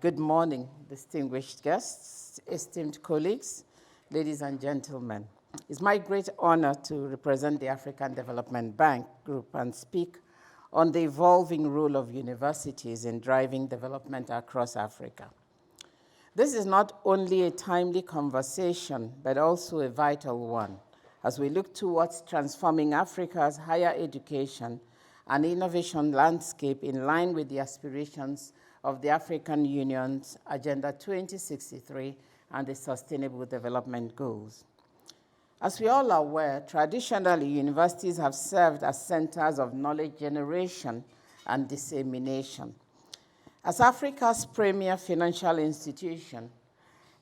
Good morning, distinguished guests, esteemed colleagues, ladies and gentlemen. It's my great honor to represent the African Development Bank Group and speak on the evolving role of universities in driving development across Africa. This is not only a timely conversation, but also a vital one as we look towards transforming Africa's higher education and innovation landscape in line with the aspirations of the African Union's Agenda 2063 and the Sustainable Development Goals. As we all are aware, traditionally, universities have served as centers of knowledge generation and dissemination. As Africa's premier financial institution,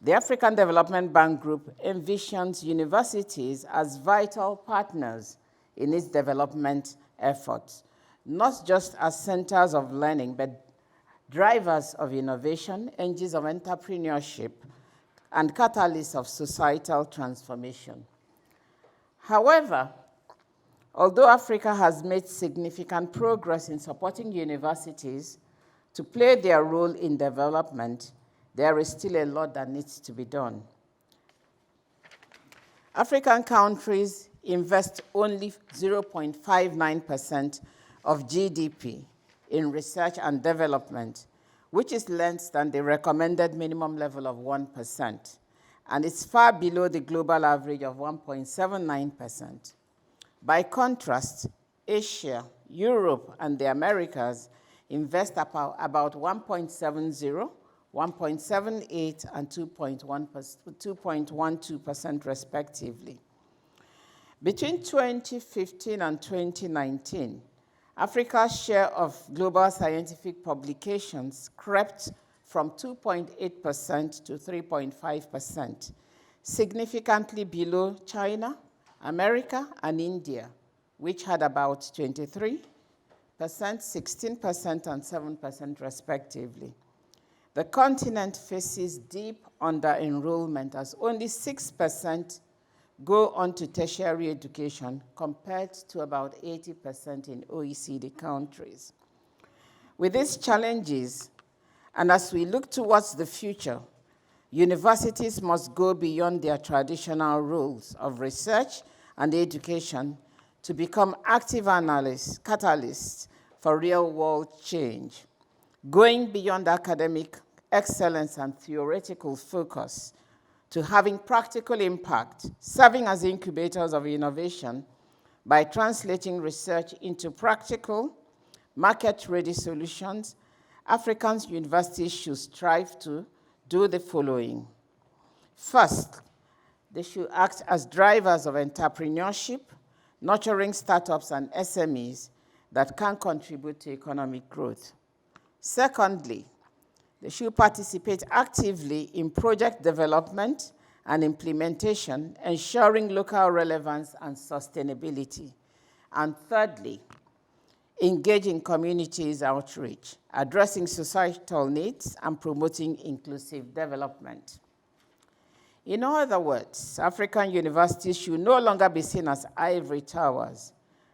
the African Development Bank Group envisions universities as vital partners in its development efforts, not just as centers of learning, but drivers of innovation, engines of entrepreneurship, and catalysts of societal transformation. However, although Africa has made significant progress in supporting universities to play their role in development, there is still a lot that needs to be done. African countries invest only 0.59% of GDP in research and development, which is less than the recommended minimum level of 1%, and it's far below the global average of 1.79%. By contrast, Asia, Europe, and the Americas invest about 1.70, 1.78, and 2.12% respectively. Between 2015 and 2019, Africa's share of global scientific publications crept from 2.8% to 3.5%, significantly below China, America, and India, which had about 23%, 16%, and 7% respectively. The continent faces deep under-enrollment as only 6% go on to tertiary education compared to about 80% in OECD countries. With these challenges, and as we look towards the future, universities must go beyond their traditional roles of research and education to become active analysts, catalysts for real-world change, going beyond academic excellence and theoretical focus to having practical impact, serving as incubators of innovation by translating research into practical, market-ready solutions. African universities should strive to do the following. First, they should act as drivers of entrepreneurship, nurturing startups and SMEs that can contribute to economic growth. Secondly, they should participate actively in project development and implementation, ensuring local relevance and sustainability. And thirdly, engage in communities outreach, addressing societal needs and promoting inclusive development. In other words, African universities should no longer be seen as ivory towers.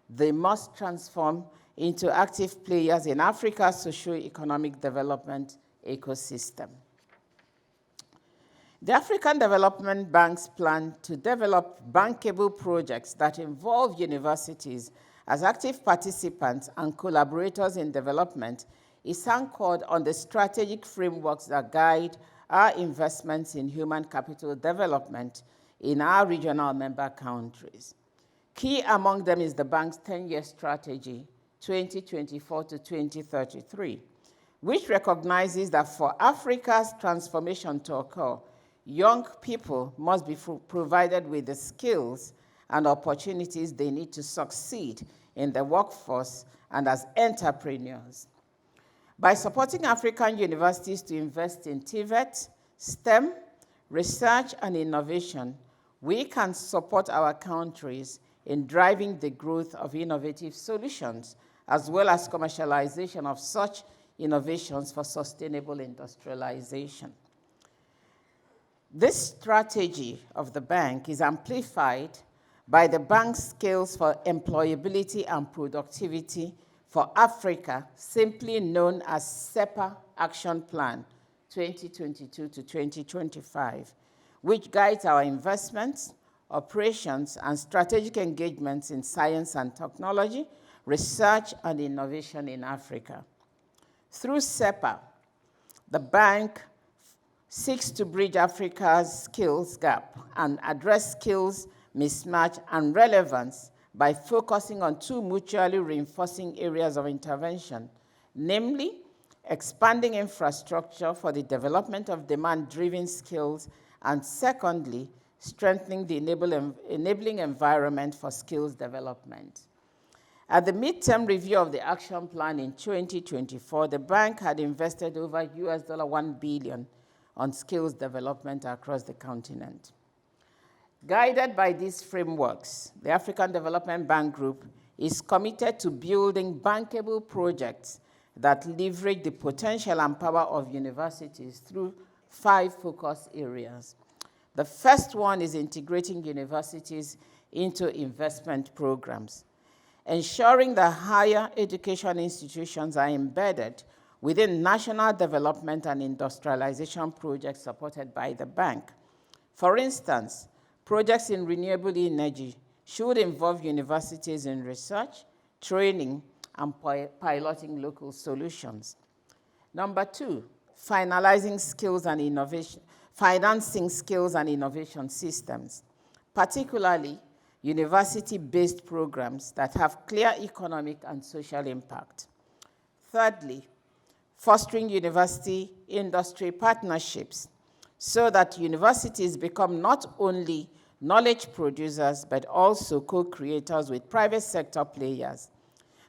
They must transform into active players in Africa's socio-economic development ecosystem. The African Development Bank's plan to develop bankable projects that involve universities as active participants and collaborators in development is anchored on the strategic frameworks that guide our investments in human capital development in our regional member countries. Key among them is the bank's 10-year strategy, 2024 to 2033, which recognizes that for Africa's transformation to occur, young people must be provided with the skills and opportunities they need to succeed in the workforce and as entrepreneurs. By supporting African universities to invest in TVET, STEM, research, and innovation, we can support our countries in driving the growth of innovative solutions, as well as commercialization of such innovations for sustainable industrialization. This strategy of the bank is amplified by the bank's skills for employability and productivity for Africa, simply known as SEPA Action Plan 2022 to 2025, which guides our investments, operations, and strategic engagements in science and technology, research, and innovation in Africa. Through SEPA, the bank seeks to bridge Africa's skills gap and address skills mismatch and relevance by focusing on two mutually reinforcing areas of intervention, namely, expanding infrastructure for the development of demand-driven skills, and secondly, strengthening the enabling environment for skills development. At the midterm review of the action plan in 2024, the bank had invested over $1 billion on skills development across the continent. Guided by these frameworks, the African Development Bank Group is committed to building bankable projects that leverage the potential and power of universities through 5 focus areas. The first one is integrating universities into investment programs, ensuring that higher education institutions are embedded within national development and industrialization projects supported by the bank. For instance, projects in renewable energy should involve universities in research, training, and piloting local solutions. Number 2, financing skills and innovation systems, particularly university-based programs that have clear economic and social impact. Thirdly, fostering university-industry partnerships so that universities become not only knowledge producers, but also co-creators with private sector players.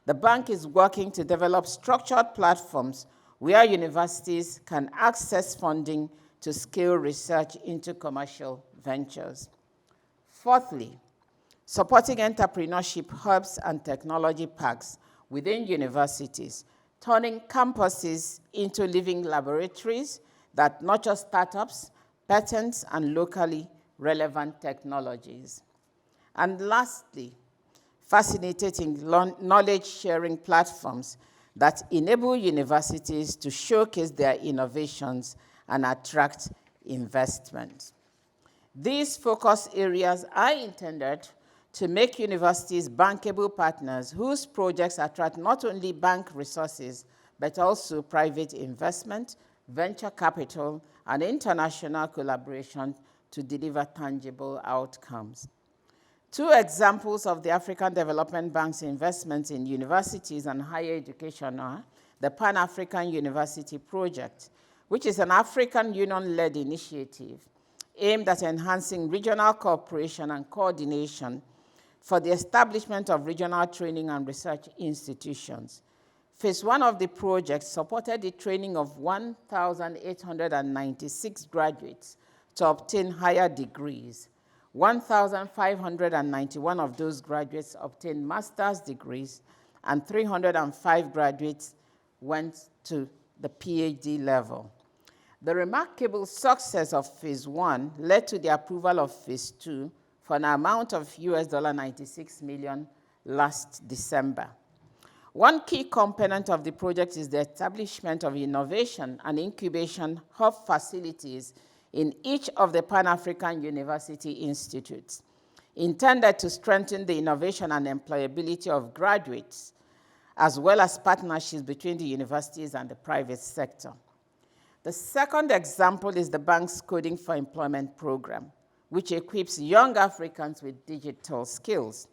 The bank is working to develop structured platforms where universities can access funding to scale research into commercial ventures. Fourthly, supporting entrepreneurship hubs and technology parks within universities, turning campuses into living laboratories that nurture startups, patents, and locally relevant technologies. And lastly, facilitating knowledge-sharing platforms that enable universities to showcase their innovations and attract investment. These focus areas are intended to make universities bankable partners whose projects attract not only bank resources, but also private investment, venture capital, and international collaboration to deliver tangible outcomes. 2 examples of the African Development Bank's investments in universities and higher education are the Pan-African University Project, which is an African Union-led initiative aimed at enhancing regional cooperation and coordination for the establishment of regional training and research institutions. Phase 1 of the project supported the training of 1,896 graduates to obtain higher degrees. 1,591 of those graduates obtained master's degrees, and 305 graduates went to the PhD level. The remarkable success of Phase 1 led to the approval of Phase 2 for an amount of $96 million last December. One key component of the project is the establishment of innovation and incubation hub facilities in each of the Pan-African University Institutes, intended to strengthen the innovation and employability of graduates, as well as partnerships between the universities and the private sector. The second example is the bank's Coding for Employment program, which equips young Africans with digital skills.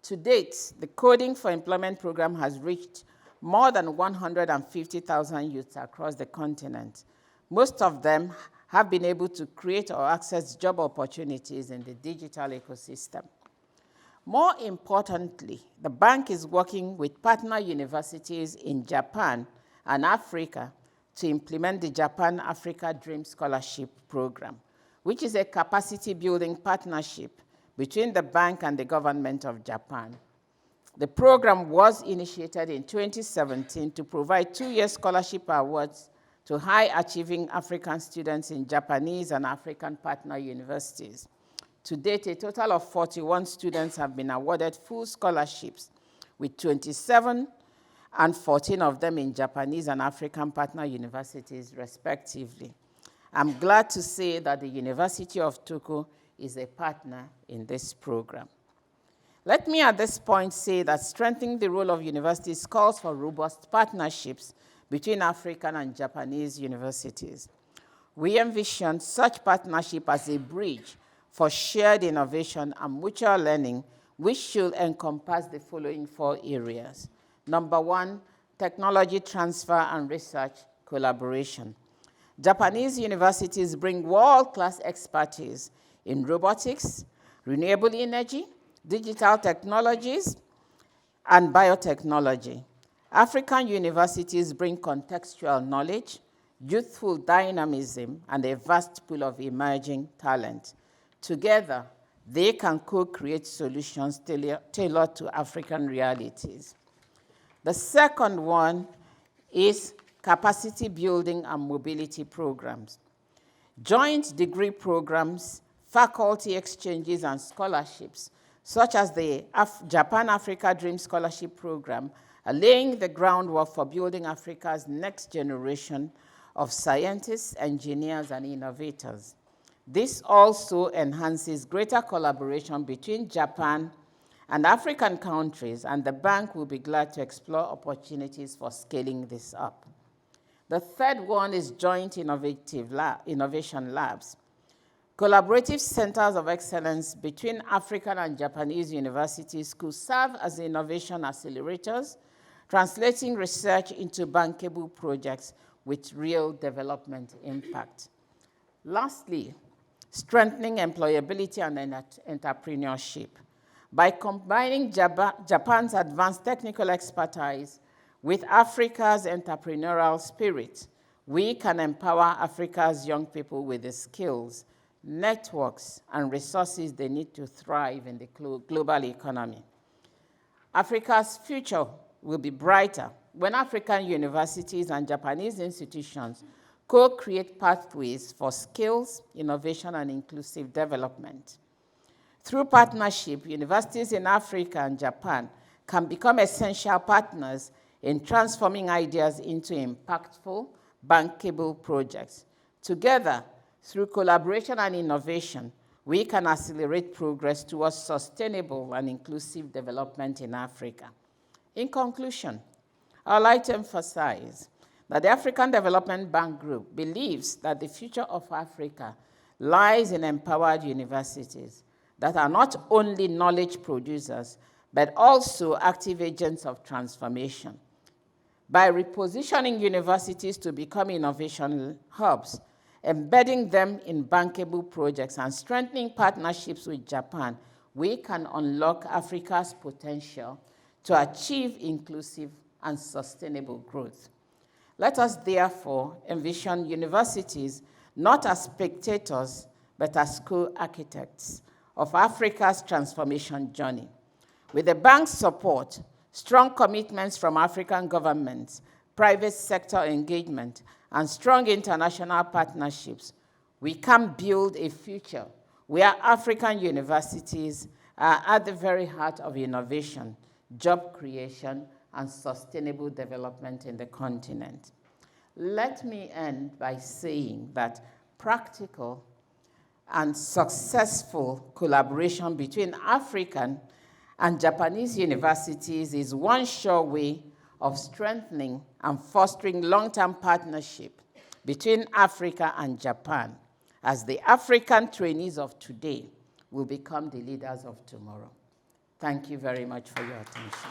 To date, the Coding for Employment program has reached more than 150,000 youths across the continent. Most of them have been able to create or access job opportunities in the digital ecosystem. More importantly, the bank is working with partner universities in Japan and Africa to implement the Japan Africa Dream Scholarship Program, which is a capacity-building partnership between the bank and the government of Japan. The program was initiated in 2017 to provide 2-year scholarship awards to high-achieving African students in Japanese and African partner universities. To date, a total of 41 students have been awarded full scholarships, with 27 and 14 of them in Japanese and African partner universities, respectively. I'm glad to say that the University of Tokyo is a partner in this program. Let me at this point say that strengthening the role of universities calls for robust partnerships between African and Japanese universities. We envision such partnership as a bridge for shared innovation and mutual learning, which should encompass the following 4 areas. Number 1, technology transfer and research collaboration. Japanese universities bring world-class expertise in robotics, renewable energy, digital technologies, and biotechnology. African universities bring contextual knowledge, youthful dynamism, and a vast pool of emerging talent. Together, they can co-create solutions tailored to African realities. The second one is capacity building and mobility programs. Joint degree programs, faculty exchanges, and scholarships, such as the Japan-Africa Dream Scholarship Program, are laying the groundwork for building Africa's next generation of scientists, engineers, and innovators. This also enhances greater collaboration between Japan and African countries, and the bank will be glad to explore opportunities for scaling this up. The third one is joint innovation labs. Collaborative centers of excellence between African and Japanese universities could serve as innovation accelerators, translating research into bankable projects with real development impact. Lastly, strengthening employability and entrepreneurship. By combining Japan's advanced technical expertise with Africa's entrepreneurial spirit, we can empower Africa's young people with the skills, networks, and resources they need to thrive in the global economy. Africa's future will be brighter when African universities and Japanese institutions co-create pathways for skills, innovation, and inclusive development. Through partnership, universities in Africa and Japan can become essential partners in transforming ideas into impactful, bankable projects. Together, through collaboration and innovation, we can accelerate progress towards sustainable and inclusive development in Africa. In conclusion, I would like to emphasize that the African Development Bank Group believes that the future of Africa lies in empowered universities that are not only knowledge producers, but also active agents of transformation. By repositioning universities to become innovation hubs, embedding them in bankable projects, and strengthening partnerships with Japan, we can unlock Africa's potential to achieve inclusive and sustainable growth. Let us therefore envision universities not as spectators, but as co-architects of Africa's transformation journey. With the bank's support, strong commitments from African governments, private sector engagement, and strong international partnerships, we can build a future where African universities are at the very heart of innovation, job creation, and sustainable development in the continent. Let me end by saying that practical and successful collaboration between African and Japanese universities is one sure way of strengthening and fostering long-term partnership between Africa and Japan, as the African trainees of today will become the leaders of tomorrow. Thank you very much for your attention.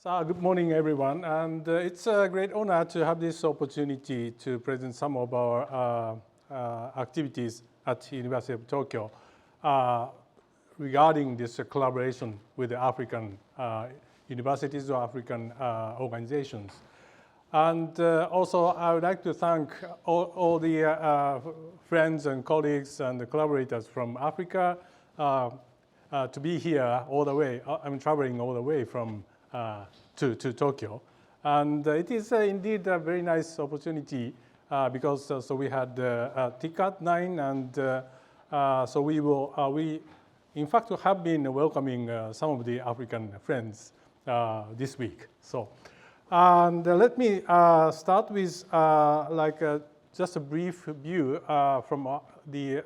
So, good morning, everyone. And it's a great honor to have this opportunity to present some of our activities at the University of Tokyo regarding this collaboration with the African universities or African organizations. And also, I would like to thank all the friends and colleagues and the collaborators from Africa to be here all the way. I'm traveling all the way from to Tokyo. And it is indeed a very nice opportunity because so we had TICAT 9, and so we in fact have been welcoming some of the African friends this week. So, and let me start with just a brief view from the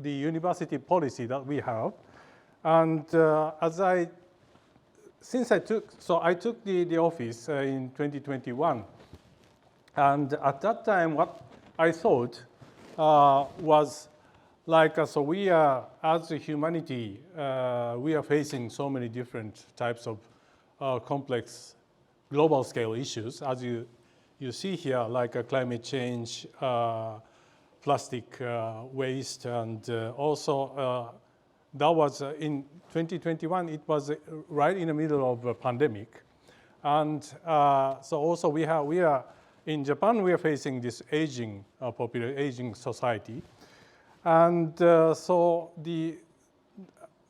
university policy that we have. And I took the office in 2021, and at that time, what I thought was so we are, as a humanity, we are facing so many different types of complex global scale issues, as you see here, like climate change, plastic waste, and also that was in 2021, it was right in the middle of a pandemic. And so also we are, in Japan, we are facing this aging aging society. And so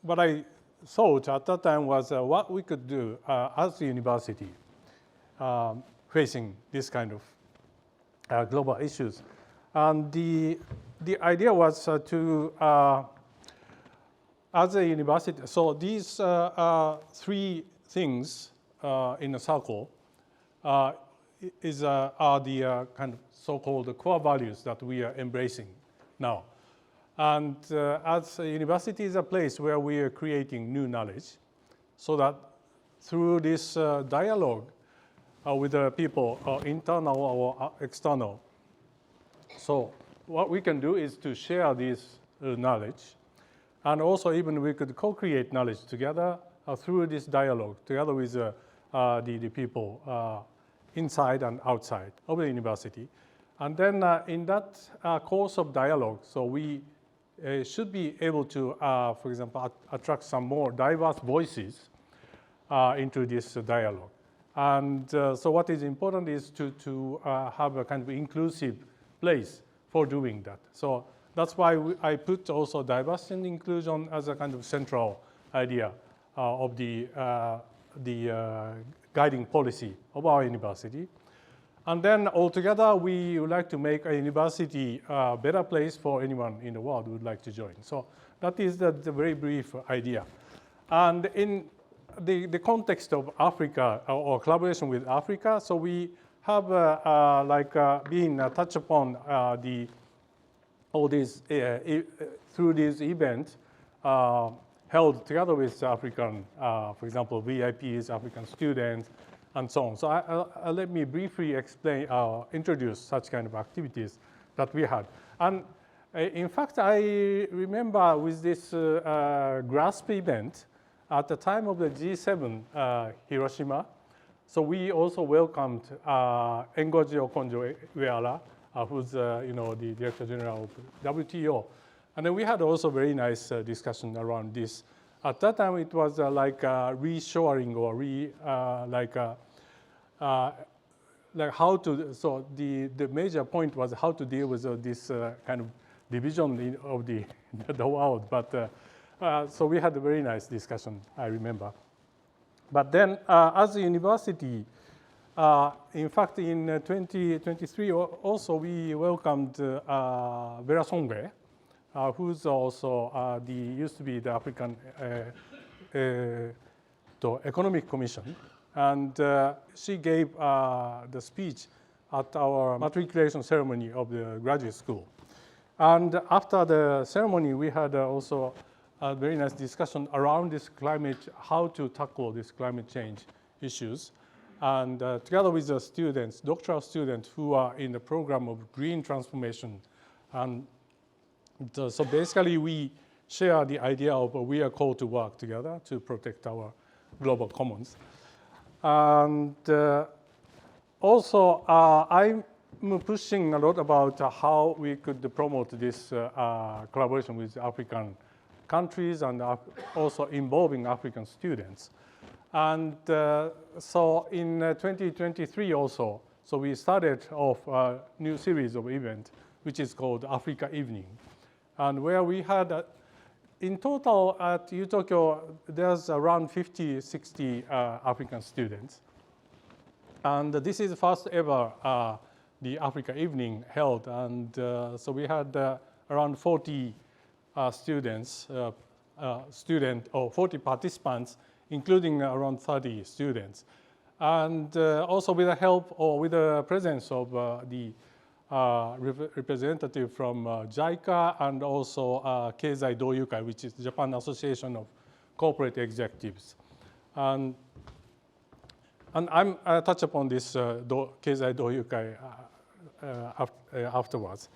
what I thought at that time was what we could do as a university facing this kind of global issues. And the idea was to, as a university, so these three things in a circle are the kind of so-called core values that we are embracing now. And as a university is a place where we are creating new knowledge, so that through this dialogue with the people, internal or external, so what we can do is to share this knowledge, and also even we could co-create knowledge together through this dialogue, together with the people inside and outside of the university. And then in that course of dialogue, so we should be able to, for example, attract some more diverse voices into this dialogue. And so what is important is to have a kind of inclusive place for doing that. So that's why I put also diversity and inclusion as a kind of central idea of the guiding policy of our university. And then altogether, we would like to make a university a better place for anyone in the world who would like to join. So that is the very brief idea. And in the context of Africa or collaboration with Africa, so we have been touched upon all these through these events held together with African, for example, VIPs, African students, and so on. So let me briefly explain, introduce such kind of activities that we had. And in fact, I remember with this GRASP event at the time of the G7 Hiroshima. So we also welcomed Ngozi Okonjo-Iweala, who's the Director General of WTO. And then we had also very nice discussion around this. At that time, it was reshoring or how to. So the major point was how to deal with this kind of division of the world. But so we had a very nice discussion, I remember. But then, as a university, in fact, in 2023, also we welcomed Vera Songwe, who's also used to be the African Economic Commission, and she gave the speech at our matriculation ceremony of the graduate school. And after the ceremony, we had also a very nice discussion around this how to tackle this climate change issues. And together with the students, doctoral students who are in the program of green transformation. And so basically we share the idea of we are called to work together to protect our global commons. And also I'm pushing a lot about how we could promote this collaboration with African countries and also involving African students. And so in 2023 also, so we started off a new series of events, which is called Africa Evening. And where we had, in total at UTokyo, there's around 50, 60 African students. And this is the first ever the Africa Evening held. And so we had around 40 students, 40 participants, including around 30 students. And also with the help or with the presence of the representative from JICA and also Keizai Doyukai, which is the Japan Association of Corporate Executives. And I'll touch upon this Keizai Doyukai afterwards.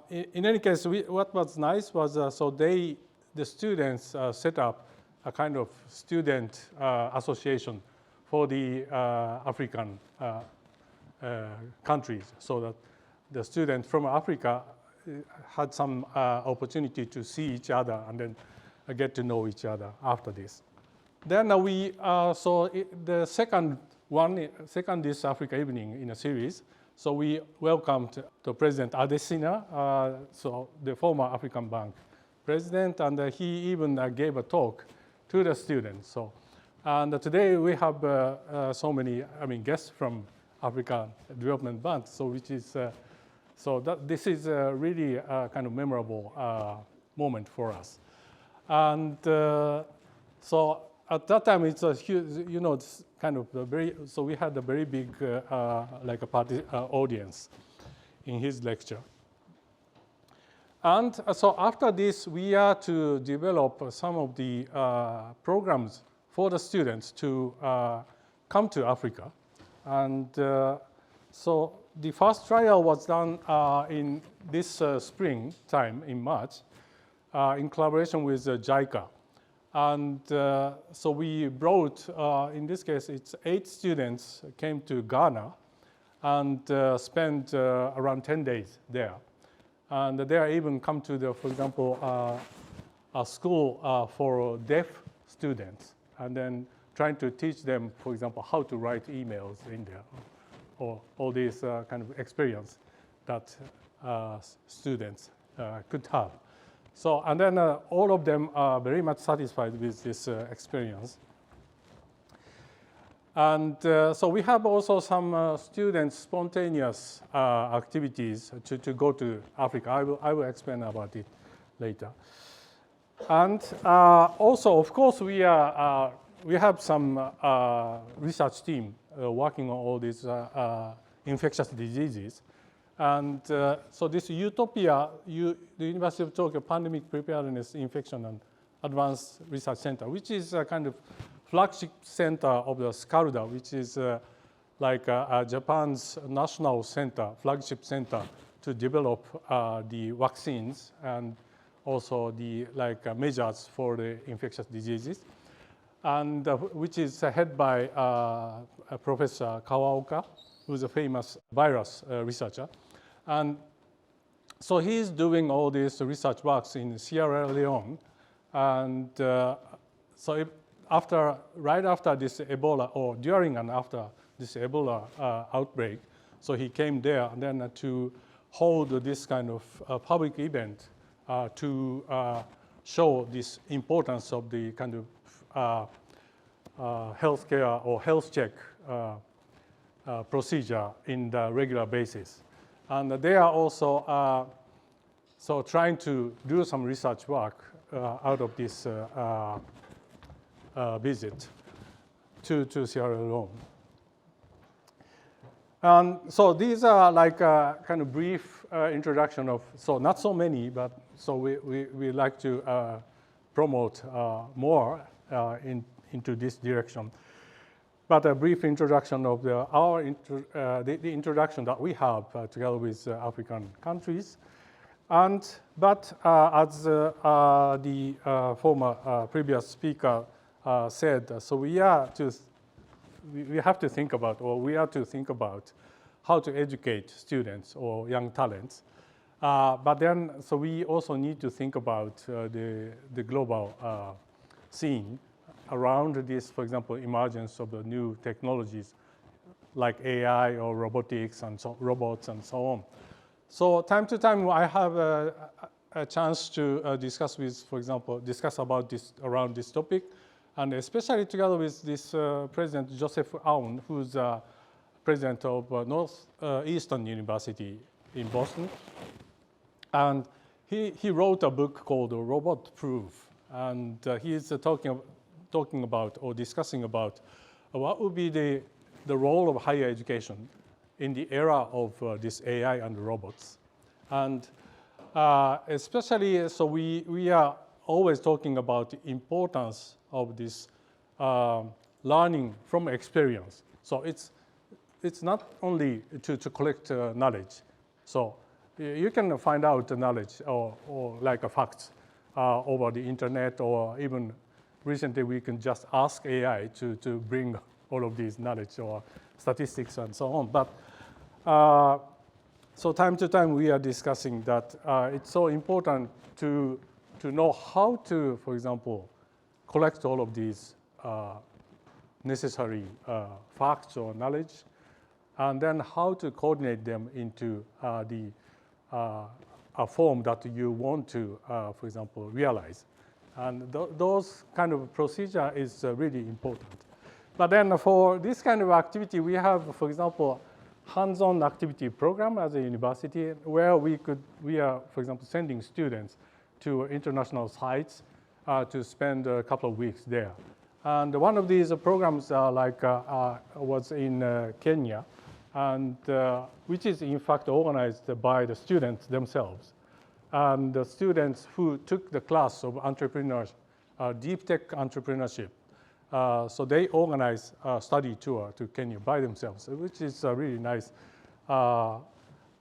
In any case, what was nice was so the students set up a kind of student association for the African countries, so that the students from Africa had some opportunity to see each other and then get to know each other after this. Then the second this Africa Evening in a series. So we welcomed the President Adesina, so the former African Bank president, and he even gave a talk to the students. So, and today we have so many, guests from African Development Bank. So which is this is really a kind of memorable moment for us. And so at that time, it's a huge, it's kind of so we had a very big, like a party audience in his lecture. And so after this, we are to develop some of the programs for the students to come to Africa. And so the first trial was done in this spring time in March in collaboration with JICA. And so we brought, in this case, it's 8 students came to Ghana and spent around 10 days there. And they even come to for example, a school for deaf students, and then trying to teach them, for example, how to write emails in there, or all these kind of experience that students could have. So, and then all of them are very much satisfied with this experience. And so we have also some students' spontaneous activities to go to Africa. I will explain about it later. And also, of course, we have some research team working on all these infectious diseases. And so this Utopia, the University of Tokyo Pandemic Preparedness, Infection and Advanced Research Center, which is a kind of flagship center of the SCALDA, which is like Japan's national center, flagship center to develop the vaccines and also the measures for the infectious diseases, and which is headed by Professor Kawaoka, who's a famous virus researcher. And so he's doing all these research works in Sierra Leone. And so right after this Ebola, or during and after this Ebola outbreak, so he came there and then to hold this kind of public event to show this importance of the kind of healthcare or health check procedure in the regular basis. And they are also so trying to do some research work out of this visit to Sierra Leone. And so these are like a kind of brief introduction of, so not so many, but so we like to promote more into this direction. But a brief introduction of the introduction that we have together with African countries. But as the former previous speaker said, so we have to think about how to educate students or young talents. But then, so we also need to think about the global scene around this, for example, emergence of the new technologies like AI or robotics and robots and so on. So time to time, I have a chance to discuss about this around this topic, and especially together with this President Joseph Aoun, who's president of Northeastern University in Boston. And he wrote a book called Robot Proof. And he is talking about or discussing about what would be the role of higher education in the era of this AI and robots. And especially, so we are always talking about the importance of this learning from experience. So it's not only to collect knowledge. So you can find out the knowledge or like a facts over the internet, or even recently we can just ask AI to bring all of these knowledge or statistics and so on. But so time to time we are discussing that it's so important to know how to, for example, collect all of these necessary facts or knowledge, and then how to coordinate them into a form that you want to, for example, realize. And those kind of procedure is really important. But then for this kind of activity, we have, for example, hands-on activity program as a university where we are, for example, sending students to international sites to spend a couple of weeks there. And one of these programs was in Kenya, and which is in fact organized by the students themselves. And the students who took the class of entrepreneurs, deep tech entrepreneurship, so they organized a study tour to Kenya by themselves, which is a really nice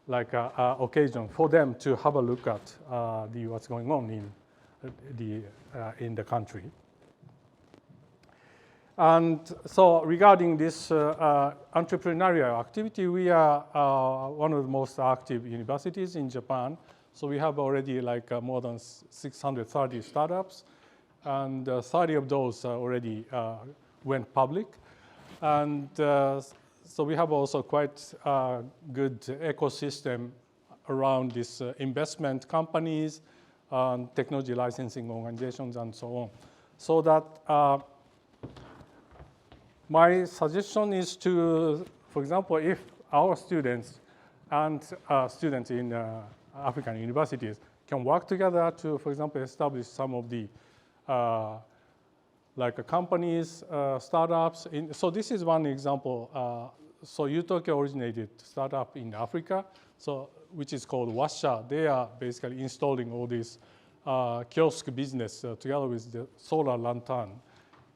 occasion for them to have a look at what's going on in the country. And so regarding this entrepreneurial activity, we are one of the most active universities in Japan. So we have already more than 630 startups, and 30 of those already went public. And so we have also quite a good ecosystem around this investment companies, technology licensing organizations, and so on. So that my suggestion is to, for example, if our students and students in African universities can work together to, for example, establish some of the companies, startups. So this is one example. So Utopia originated startup in Africa, so which is called Washa. They are basically installing all this kiosk business together with the solar lantern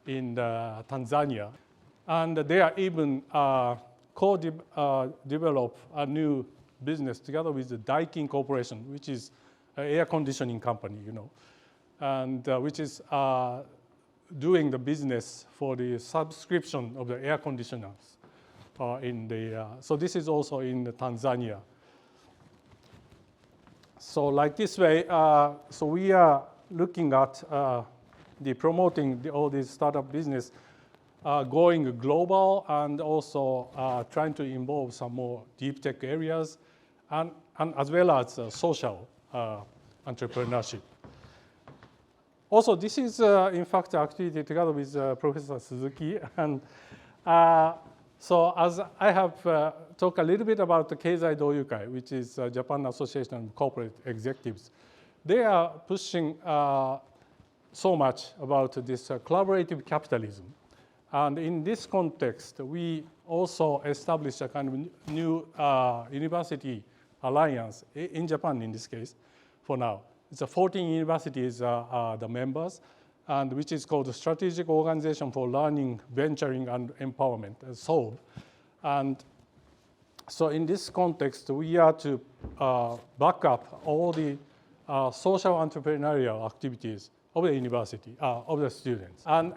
in Tanzania. And they are even co-develop a new business together with the Daikin Corporation, which is an air conditioning company, and which is doing the business for the subscription of the air conditioners so this is also in Tanzania. So like this way, so we are looking at promoting all these startup business going global, and also trying to involve some more deep tech areas, and as well as social entrepreneurship. Also, this is, in fact, activity together with Professor Suzuki. And so as I have talked a little bit about the Keizai Doyukai, which is Japan Association of Corporate Executives, they are pushing so much about this collaborative capitalism. And in this context, we also established a kind of new university alliance in Japan, in this case, for now. It's 14 universities are the members, and which is called the Strategic Organization for Learning, Venturing, and Empowerment, SOLVE. And so in this context, we are to back up all the social entrepreneurial activities of the university, of the students. And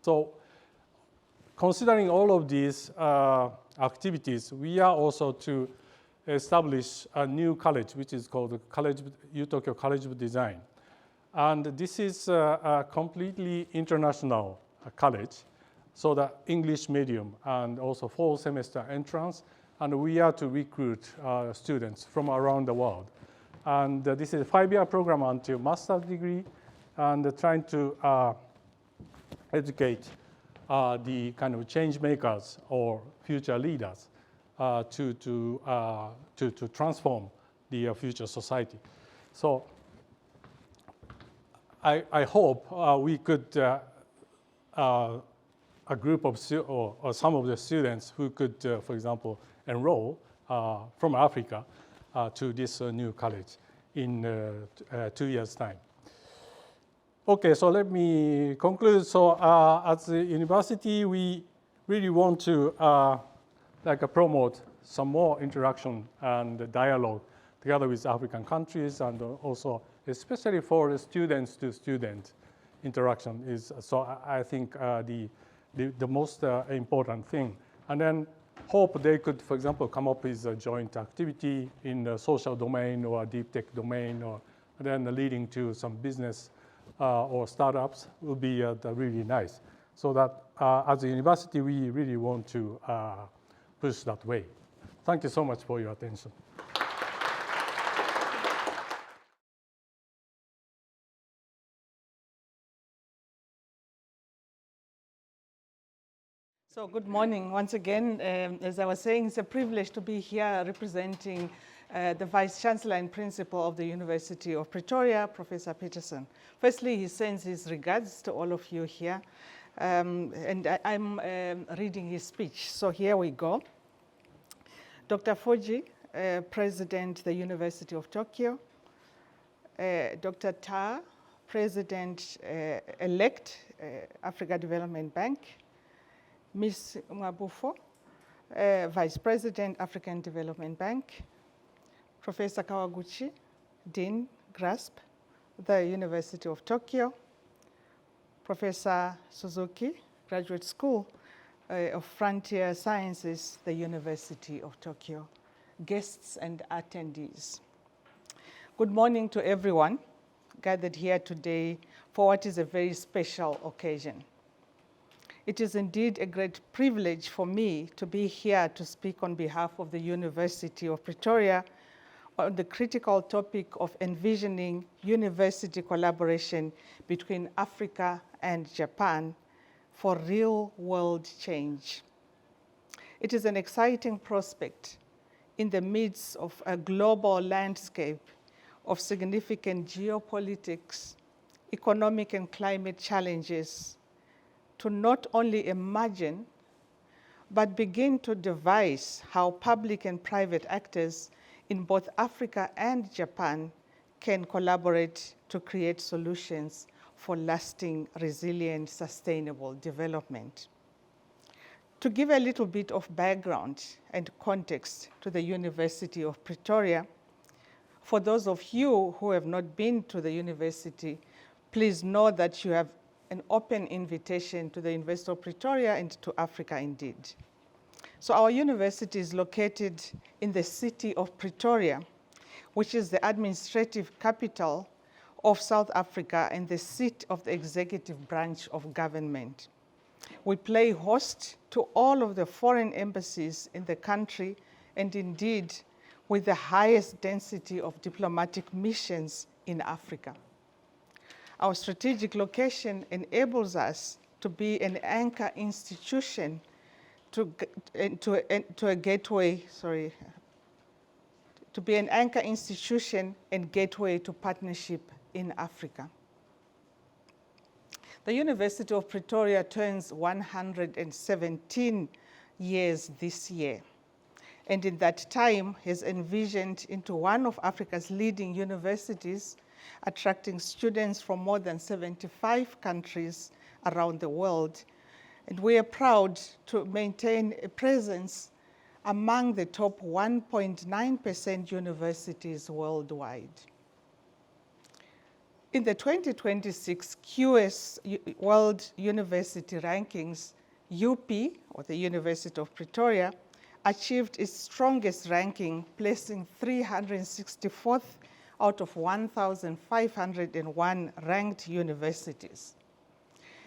so considering all of these activities, we are also to establish a new college, which is called the U-Tokyo College of Design. And this is a completely international college, so the English medium and also fall semester entrance. And we are to recruit students from around the world. And this is a 5-year program until master's degree, and trying to educate the kind of change makers or future leaders to transform the future society. So I hope we could, a group of, or some of the students who could, for example, enroll from Africa to this new college in 2 years' time. Okay, so let me conclude. So at the university, we really want to promote some more interaction and dialogue together with African countries, and also especially for the students to student interaction is, so I think the most important thing. And then hope they could, for example, come up with a joint activity in the social domain or deep tech domain, or then leading to some business or startups will be really nice. So that as a university, we really want to push that way. Thank you so much for your attention. So good morning once again. As I was saying, it's a privilege to be here representing the Vice Chancellor and Principal of the University of Pretoria, Professor Peterson. Firstly, he sends his regards to all of you here. And I'm reading his speech. So here we go. Dr. Fujii, President, the University of Tokyo. Dr. Ta, President-elect, Africa Development Bank. Ms. Mwabufo, Vice President, African Development Bank. Professor Kawaguchi, Dean, GRASP, the University of Tokyo. Professor Suzuki, Graduate School of Frontier Sciences, the University of Tokyo. Guests and attendees. Good morning to everyone gathered here today for what is a very special occasion. It is indeed a great privilege for me to be here to speak on behalf of the University of Pretoria on the critical topic of envisioning university collaboration between Africa and Japan for real-world change. It is an exciting prospect in the midst of a global landscape of significant geopolitics, economic and climate challenges, to not only imagine, but begin to devise how public and private actors in both Africa and Japan can collaborate to create solutions for lasting, resilient, sustainable development. To give a little bit of background and context to the University of Pretoria, for those of you who have not been to the university, please know that you have an open invitation to the University of Pretoria and to Africa indeed. So our university is located in the city of Pretoria, which is the administrative capital of South Africa and the seat of the executive branch of government. We play host to all of the foreign embassies in the country, and indeed with the highest density of diplomatic missions in Africa. Our strategic location enables us to be an anchor institution to be an anchor institution and gateway to partnership in Africa. The University of Pretoria turns 117 years this year, and in that time has envisioned into one of Africa's leading universities, attracting students from more than 75 countries around the world. And we are proud to maintain a presence among the top 1.9% universities worldwide. In the 2026 QS World University Rankings, UP, or the University of Pretoria, achieved its strongest ranking, placing 364th out of 1,501 ranked universities.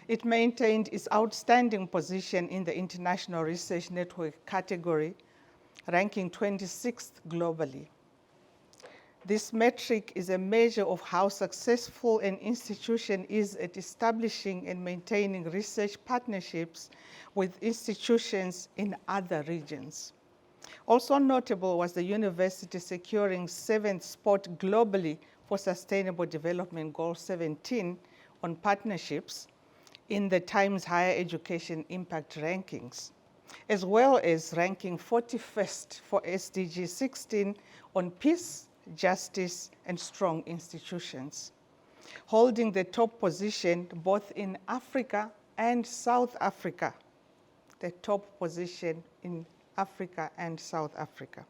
It maintained its outstanding position in the International Research Network category, ranking 26th globally. This metric is a measure of how successful an institution is at establishing and maintaining research partnerships with institutions in other regions. Also notable was the university securing 7th spot globally for Sustainable Development Goal 17 on partnerships in the Times Higher Education Impact Rankings, as well as ranking 41st for SDG 16 on peace, justice, and strong institutions, holding the top position both in Africa and South Africa, the top position in Africa and South Africa.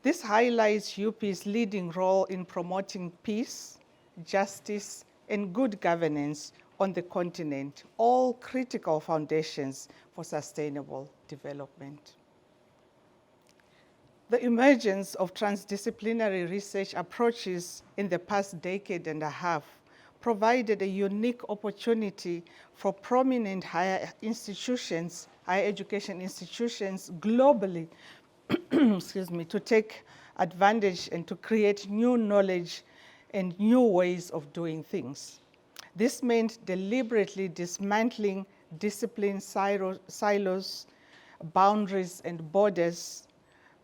This highlights UP's leading role in promoting peace, justice, and good governance on the continent, all critical foundations for sustainable development. The emergence of transdisciplinary research approaches in the past decade and a half provided a unique opportunity for prominent higher institutions, higher education institutions globally, excuse me, to take advantage and to create new knowledge and new ways of doing things. This meant deliberately dismantling discipline silos, boundaries, and borders,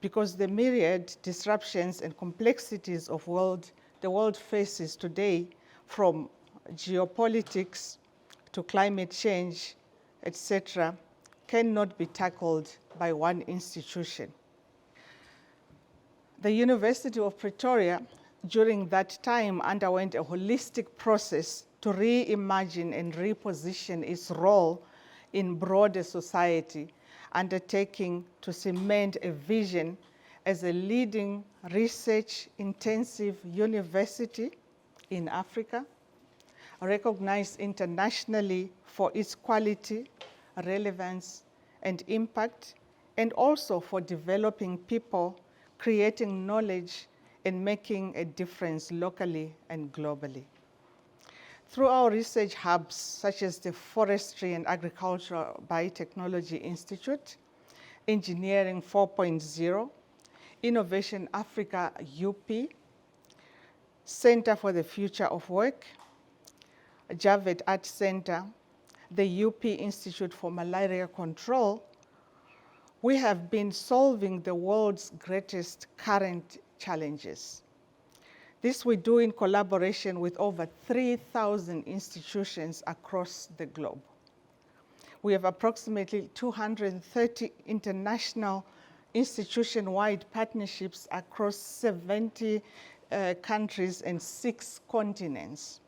because the myriad disruptions and complexities of the world faces today, from geopolitics to climate change, etc., cannot be tackled by one institution. The University of Pretoria, during that time, underwent a holistic process to reimagine and reposition its role in broader society, undertaking to cement a vision as a leading research-intensive university in Africa, recognized internationally for its quality, relevance, and impact, and also for developing people, creating knowledge, and making a difference locally and globally. Through our research hubs, such as the Forestry and Agricultural Biotechnology Institute, Engineering 4.0, Innovation Africa UP, Center for the Future of Work, Javed Art Center, the UP Institute for Malaria Control, we have been solving the world's greatest current challenges. This we do in collaboration with over 3,000 institutions across the globe. We have approximately 230 international institution-wide partnerships across 70 countries and 6 continents,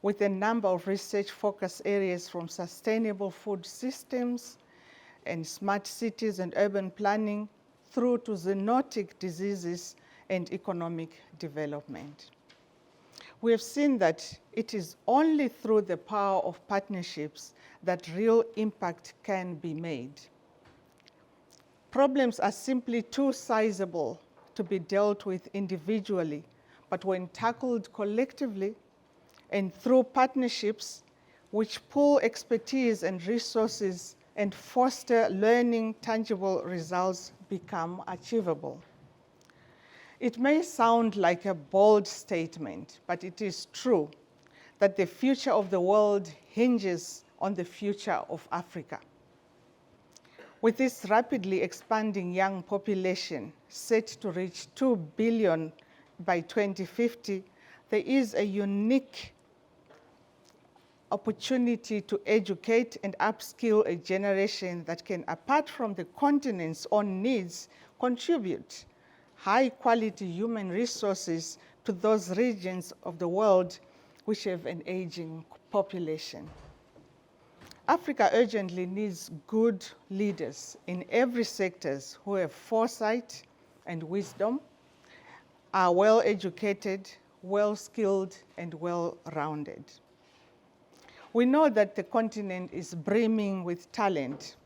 with a number of research focus areas from sustainable food systems and smart cities and urban planning through to zoonotic diseases and economic development. We have seen that it is only through the power of partnerships that real impact can be made. Problems are simply too sizable to be dealt with individually, but when tackled collectively and through partnerships which pool expertise and resources and foster learning, tangible results become achievable. It may sound like a bold statement, but it is true that the future of the world hinges on the future of Africa. With this rapidly expanding young population set to reach 2 billion by 2050, there is a unique opportunity to educate and upskill a generation that can, apart from the continent's own needs, contribute high-quality human resources to those regions of the world which have an aging population. Africa urgently needs good leaders in every sector who have foresight and wisdom, are well-educated, well-skilled, and well-rounded. We know that the continent is brimming with talent,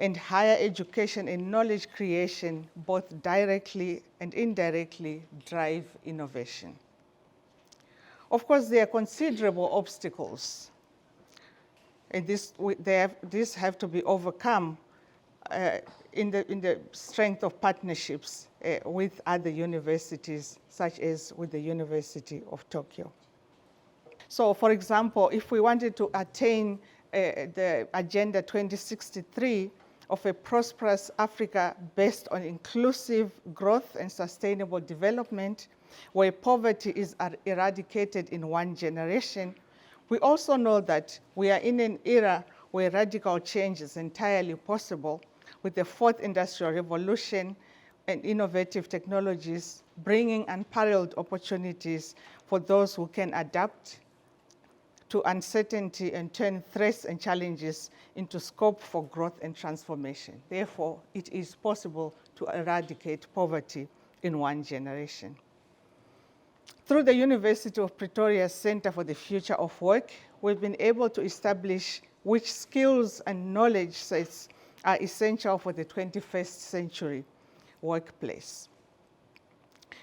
and higher education and knowledge creation, both directly and indirectly, drive innovation. Of course, there are considerable obstacles, and these have to be overcome in the strength of partnerships with other universities, such as with the University of Tokyo. So, for example, if we wanted to attain the Agenda 2063 of a prosperous Africa based on inclusive growth and sustainable development, where poverty is eradicated in one generation, we also know that we are in an era where radical change is entirely possible, with the fourth industrial revolution and innovative technologies bringing unparalleled opportunities for those who can adapt to uncertainty and turn threats and challenges into scope for growth and transformation. Therefore, it is possible to eradicate poverty in one generation. Through the University of Pretoria Center for the Future of Work, we've been able to establish which skills and knowledge sets are essential for the 21st century workplace.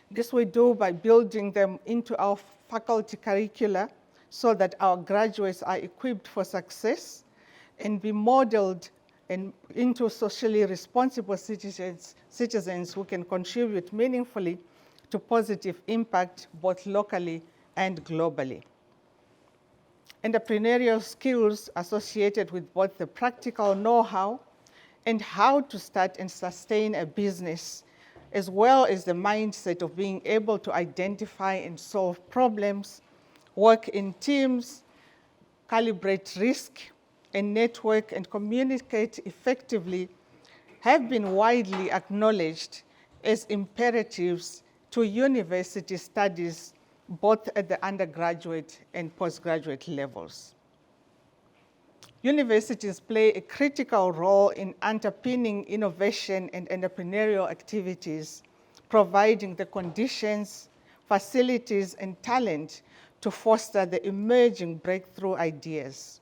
This we do by building them into our faculty curricula so that our graduates are equipped for success and be modeled into socially responsible citizens who can contribute meaningfully to positive impact both locally and globally. Entrepreneurial skills associated with both the practical know-how and how to start and sustain a business, as well as the mindset of being able to identify and solve problems, work in teams, calibrate risk, and network and communicate effectively, have been widely acknowledged as imperatives to university studies, both at the undergraduate and postgraduate levels. Universities play a critical role in underpinning innovation and entrepreneurial activities, providing the conditions, facilities, and talent to foster the emerging breakthrough ideas.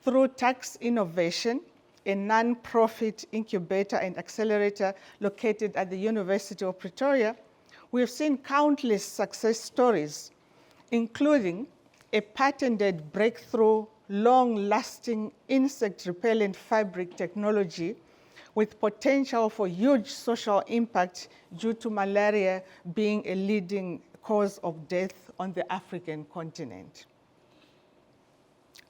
Through Tax Innovation, a non-profit incubator and accelerator located at the University of Pretoria, we have seen countless success stories, including a patented breakthrough, long-lasting insect-repellent fabric technology with potential for huge social impact due to malaria being a leading cause of death on the African continent.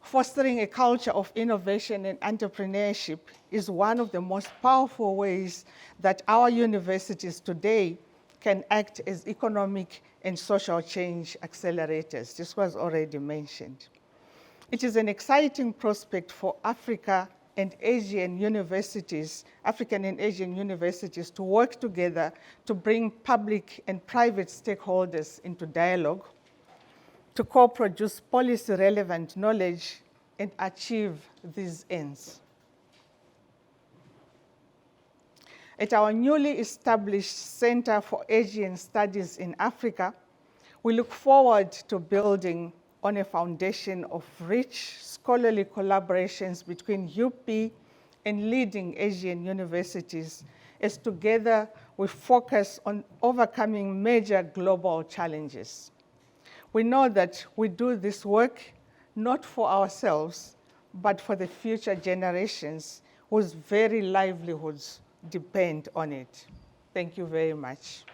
Fostering a culture of innovation and entrepreneurship is one of the most powerful ways that our universities today can act as economic and social change accelerators. This was already mentioned. It is an exciting prospect for Africa and Asian universities, African and Asian universities, to work together to bring public and private stakeholders into dialogue, to co-produce policy-relevant knowledge and achieve these ends. At our newly established Center for Asian Studies in Africa, we look forward to building on a foundation of rich scholarly collaborations between UP and leading Asian universities, as together we focus on overcoming major global challenges. We know that we do this work not for ourselves, but for the future generations whose very livelihoods depend on it. Thank you very much.